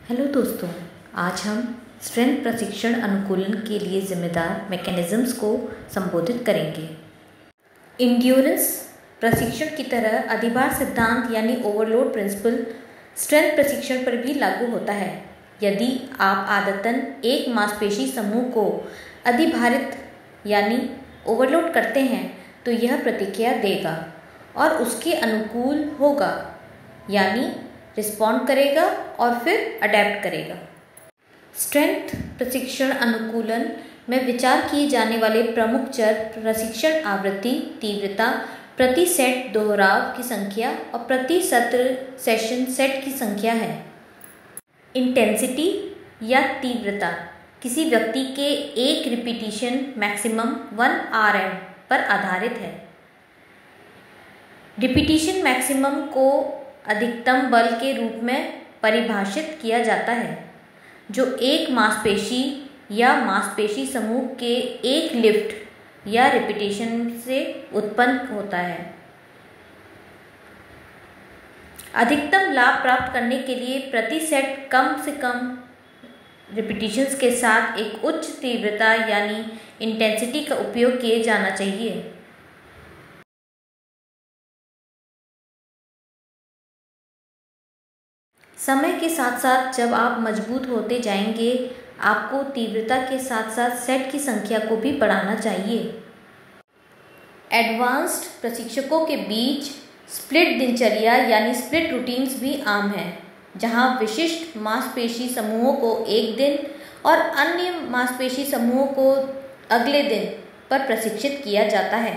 Hello दोस्तों, आज हम स्ट्रेंथ प्रशिक्षण अनुकूलन के लिए जिम्मेदार मैकेनिज्म्स को संबोधित करेंगे। इंड्योरेंस प्रशिक्षण की तरह अधिभार सिद्धांत यानी ओवरलोड प्रिंसिपल स्ट्रेंथ प्रशिक्षण पर भी लागू होता है। यदि आप आदतन एक मांसपेशी समूह को अधिभारित यानी ओवरलोड करते हैं तो यह प्रतिक्रिया देगा और उसके अनुकूल होगा यानी रिस्पॉन्ड करेगा और फिर अडेप्ट करेगा। स्ट्रेंथ प्रशिक्षण अनुकूलन में विचार किए जाने वाले प्रमुख चर प्रशिक्षण आवृत्ति, तीव्रता, प्रति सेट दोहराव की संख्या और प्रति सत्र सेशन सेट की संख्या है। इंटेंसिटी या तीव्रता किसी व्यक्ति के एक रिपीटिशन मैक्सिमम 1 RM पर आधारित है। रिपीटिशन मैक्सिमम को अधिकतम बल के रूप में परिभाषित किया जाता है जो एक मांसपेशी या मांसपेशी समूह के एक लिफ्ट या रिपीटिशन से उत्पन्न होता है। अधिकतम लाभ प्राप्त करने के लिए प्रति सेट कम से कम रिपीटिशंस के साथ एक उच्च तीव्रता यानी इंटेंसिटी का उपयोग किया जाना चाहिए। समय के साथ साथ जब आप मजबूत होते जाएंगे, आपको तीव्रता के साथ साथ सेट की संख्या को भी बढ़ाना चाहिए। एडवांस्ड प्रशिक्षकों के बीच स्प्लिट दिनचर्या यानी स्प्लिट रूटीन्स भी आम हैं, जहां विशिष्ट मांसपेशी समूहों को एक दिन और अन्य मांसपेशी समूहों को अगले दिन पर प्रशिक्षित किया जाता है।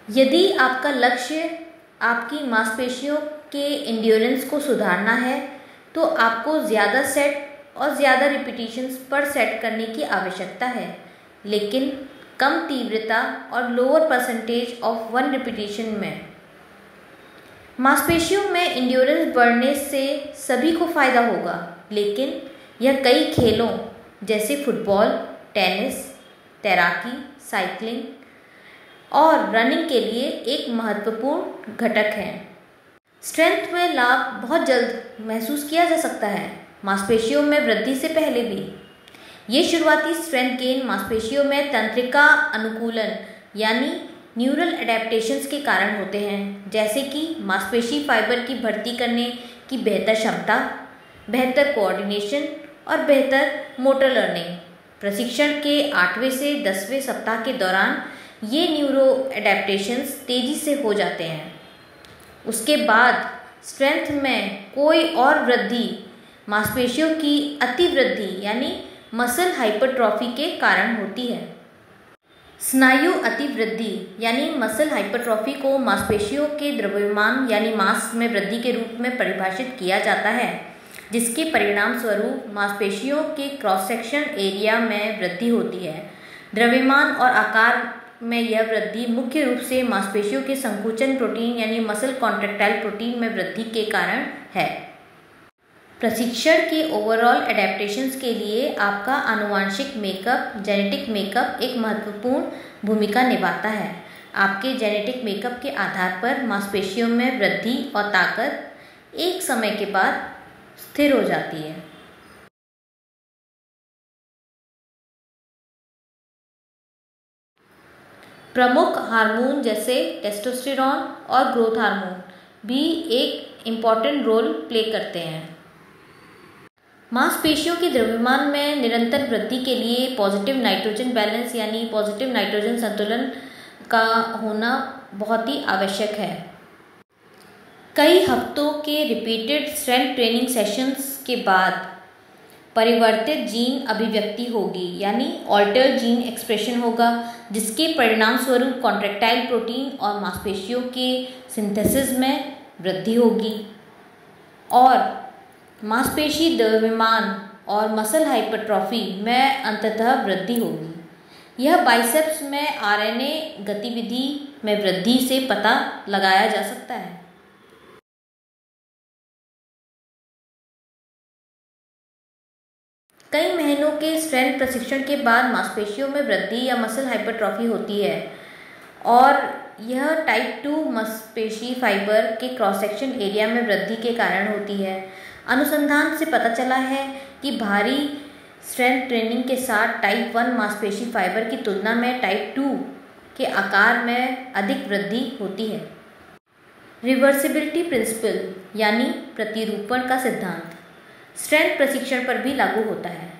यदि आपका लक्ष्य आपकी मांसपेशियों के एंड्योरेंस को सुधारना है तो आपको ज़्यादा सेट और ज़्यादा रिपीटिशंस पर सेट करने की आवश्यकता है, लेकिन कम तीव्रता और लोअर परसेंटेज ऑफ 1 रिपीटिशन में। मांसपेशियों में एंड्योरेंस बढ़ने से सभी को फ़ायदा होगा, लेकिन यह कई खेलों जैसे फुटबॉल, टेनिस, तैराकी, साइकिलिंग और रनिंग के लिए एक महत्वपूर्ण घटक है। स्ट्रेंथ में लाभ बहुत जल्द महसूस किया जा सकता है, मांसपेशियों में वृद्धि से पहले भी। ये शुरुआती स्ट्रेंथ गेन मांसपेशियों में तंत्रिका अनुकूलन यानी न्यूरल एडेप्टेशंस के कारण होते हैं, जैसे कि मांसपेशी फाइबर की भर्ती करने की बेहतर क्षमता, बेहतर कोऑर्डिनेशन और बेहतर मोटर लर्निंग। प्रशिक्षण के 8वें से 10वें सप्ताह के दौरान ये न्यूरो एडेप्टेशंस तेज़ी से हो जाते हैं। उसके बाद स्ट्रेंथ में कोई और वृद्धि मांसपेशियों की अतिवृद्धि यानी मसल हाइपरट्रॉफी के कारण होती है। स्नायु अतिवृद्धि यानी मसल हाइपरट्रॉफी को मांसपेशियों के द्रव्यमान यानी मास में वृद्धि के रूप में परिभाषित किया जाता है, जिसके परिणाम स्वरूप मांसपेशियों के क्रॉस सेक्शन एरिया में वृद्धि होती है। द्रव्यमान और आकार में यह वृद्धि मुख्य रूप से मांसपेशियों के संकुचन प्रोटीन यानी मसल कॉन्ट्रैक्टाइल प्रोटीन में वृद्धि के कारण है। प्रशिक्षण के ओवरऑल एडेप्टेशंस के लिए आपका आनुवांशिक मेकअप, जेनेटिक मेकअप एक महत्वपूर्ण भूमिका निभाता है। आपके जेनेटिक मेकअप के आधार पर मांसपेशियों में वृद्धि और ताकत एक समय के बाद स्थिर हो जाती है। प्रमुख हार्मोन जैसे टेस्टोस्टेरॉन और ग्रोथ हार्मोन भी एक इम्पॉर्टेंट रोल प्ले करते हैं। मांसपेशियों के द्रव्यमान में निरंतर वृद्धि के लिए पॉजिटिव नाइट्रोजन बैलेंस यानी पॉजिटिव नाइट्रोजन संतुलन का होना बहुत ही आवश्यक है। कई हफ्तों के रिपीटेड स्ट्रेंथ ट्रेनिंग सेशंस के बाद परिवर्तित जीन अभिव्यक्ति होगी यानी ऑल्टर्ड जीन एक्सप्रेशन होगा, जिसके परिणाम स्वरूप कॉन्ट्रैक्टाइल प्रोटीन और मांसपेशियों के सिंथेसिस में वृद्धि होगी और मांसपेशी द्रव्यमान और मसल हाइपरट्रॉफी में अंततः वृद्धि होगी। यह बाइसेप्स में RNA गतिविधि में वृद्धि से पता लगाया जा सकता है। कई महीनों के स्ट्रेंथ प्रशिक्षण के बाद मांसपेशियों में वृद्धि या मसल हाइपरट्रॉफी होती है और यह टाइप 2 मांसपेशी फाइबर के क्रॉस सेक्शन एरिया में वृद्धि के कारण होती है। अनुसंधान से पता चला है कि भारी स्ट्रेंथ ट्रेनिंग के साथ टाइप 1 मांसपेशी फाइबर की तुलना में टाइप 2 के आकार में अधिक वृद्धि होती है। रिवर्सिबिलिटी प्रिंसिपल यानी प्रतिरूपण का सिद्धांत स्ट्रेंथ प्रशिक्षण पर भी लागू होता है।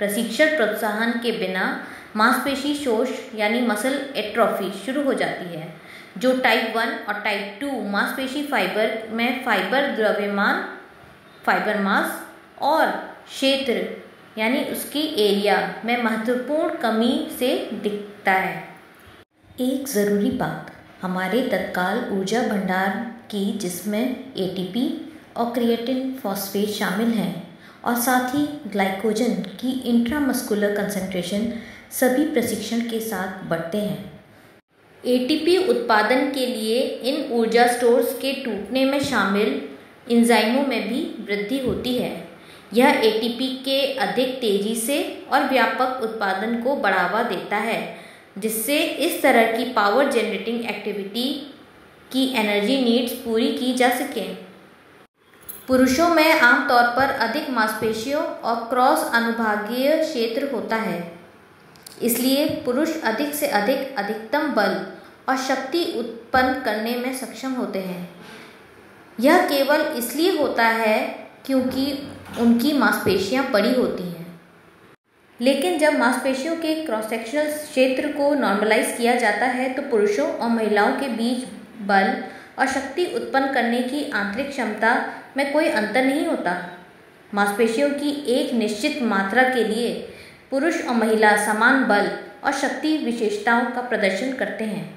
प्रशिक्षण प्रोत्साहन के बिना मांसपेशी शोष यानी मसल एट्रोफी शुरू हो जाती है, जो टाइप 1 और टाइप 2 मांसपेशी फाइबर में फाइबर द्रव्यमान फाइबर मास और क्षेत्र यानी उसकी एरिया में महत्वपूर्ण कमी से दिखता है। एक ज़रूरी बात हमारे तत्काल ऊर्जा भंडार की, जिसमें एटीपी और क्रिएटिन फॉस्फेट शामिल हैं और साथ ही ग्लाइकोजन की इंट्रामस्कुलर कंसंट्रेशन सभी प्रशिक्षण के साथ बढ़ते हैं। एटीपी उत्पादन के लिए इन ऊर्जा स्टोर्स के टूटने में शामिल एंजाइमों में भी वृद्धि होती है। यह एटीपी के अधिक तेजी से और व्यापक उत्पादन को बढ़ावा देता है, जिससे इस तरह की पावर जनरेटिंग एक्टिविटी की एनर्जी नीड्स पूरी की जा सकें। पुरुषों में आमतौर पर अधिक मांसपेशियों और क्रॉस अनुभागीय क्षेत्र होता है, इसलिए पुरुष अधिक से अधिक अधिकतम बल और शक्ति उत्पन्न करने में सक्षम होते हैं। यह केवल इसलिए होता है क्योंकि उनकी मांसपेशियां बड़ी होती हैं। लेकिन जब मांसपेशियों के क्रॉस सेक्शनल क्षेत्र को नॉर्मलाइज किया जाता है तो पुरुषों और महिलाओं के बीच बल और शक्ति उत्पन्न करने की आंतरिक क्षमता में कोई अंतर नहीं होता। मांसपेशियों की एक निश्चित मात्रा के लिए पुरुष और महिला समान बल और शक्ति विशेषताओं का प्रदर्शन करते हैं।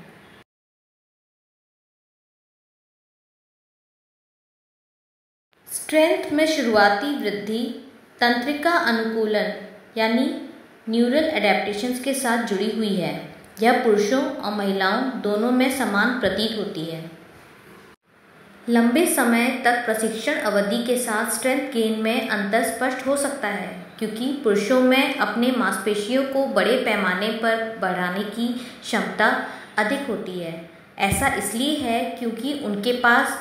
स्ट्रेंथ में शुरुआती वृद्धि तंत्रिका अनुकूलन यानी न्यूरल एडेप्टेशंस के साथ जुड़ी हुई है। यह पुरुषों और महिलाओं दोनों में समान प्रतीत होती है। लंबे समय तक प्रशिक्षण अवधि के साथ स्ट्रेंथ गेन में अंतर स्पष्ट हो सकता है, क्योंकि पुरुषों में अपने मांसपेशियों को बड़े पैमाने पर बढ़ाने की क्षमता अधिक होती है। ऐसा इसलिए है क्योंकि उनके पास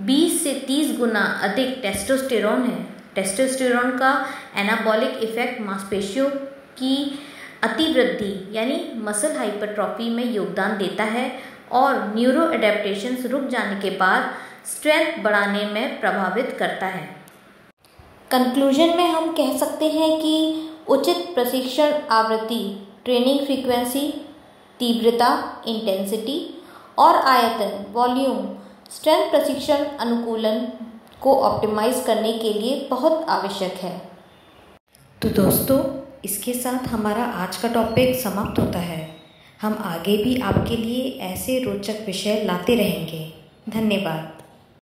20 से 30 गुना अधिक टेस्टोस्टेरोन है। टेस्टोस्टेरोन का एनाबॉलिक इफेक्ट मांसपेशियों की अतिवृद्धि यानी मसल हाइपरट्रॉफी में योगदान देता है और न्यूरो एडेप्टेशंस रुक जाने के बाद स्ट्रेंथ बढ़ाने में प्रभावित करता है। कंक्लूजन में हम कह सकते हैं कि उचित प्रशिक्षण आवृत्ति, ट्रेनिंग फ्रीक्वेंसी, तीव्रता इंटेंसिटी और आयतन वॉल्यूम स्ट्रेंथ प्रशिक्षण अनुकूलन को ऑप्टिमाइज करने के लिए बहुत आवश्यक है। तो दोस्तों, इसके साथ हमारा आज का टॉपिक समाप्त होता है। हम आगे भी आपके लिए ऐसे रोचक विषय लाते रहेंगे। धन्यवाद।